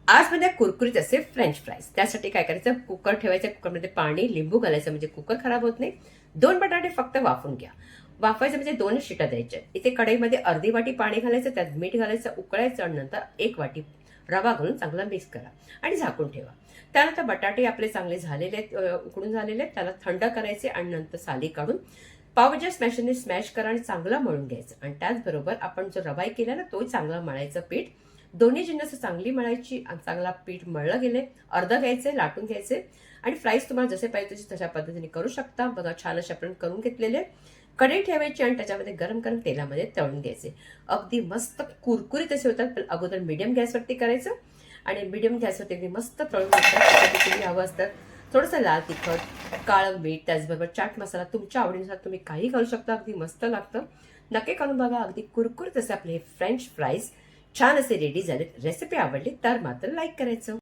आज म्हणजे कुरकुरीत असे फ्रेंच फ्राईज. त्यासाठी काय करायचं, कुकर ठेवायचं, कुकरमध्ये पाणी लिंबू घालायचं म्हणजे कुकर खराब होत नाही. 2 बटाटे फक्त वाफून घ्या. वाफायचं म्हणजे 2 शिट्या द्यायच्या. इथे कढईमध्ये अर्धी वाटी पाणी घालायचं, त्यात मीठ घालायचं, उकळायचं आणि नंतर 1 वाटी रवा घालून चांगला मिक्स करा आणि झाकून ठेवा. त्यानंतर बटाटे आपले चांगले झालेले आहेत, उकडून झालेले आहेत, त्याला थंड करायचे आणि नंतर साली काढून पावभाजी स्मॅशरने स्मॅश करा आणि चांगला मळून घ्यायचं. आणि त्याचबरोबर आपण जो रवाई केला ना, तोही चांगला मळायचं पीठ. दोन्ही जिन्नस चांगली मळायची आणि चांगला पीठ मळलं गेले, अर्धं घ्यायचे, लाटून घ्यायचे आणि फ्राईज तुम्हाला जसे पाहिजे तशा पद्धतीने करू शकता. बघा छान असे आपण करून घेतलेले. कढई ठेवायची आणि त्याच्यामध्ये गरम गरम तेलामध्ये तळून घ्यायचे. अगदी मस्त कुरकुरीत असे होतात. पण अगोदर मीडियम गॅसवरती करायचं आणि मीडियम गॅसवरती अगदी मस्त तळून घ्यायचं. तुम्ही हवं असतं थोडंसं लाल तिखट, काळं मीठ, त्याचबरोबर चाट मसाला तुमच्या आवडीनुसार तुम्ही काही घालू शकता. अगदी मस्त लागतं. नक्की करून बघा. अगदी कुरकुरीत असे आपले हे फ्रेंच फ्राईज छान असे रेडी झालेत. रेसिपी आवडली तर मात्र लाईक करायचं.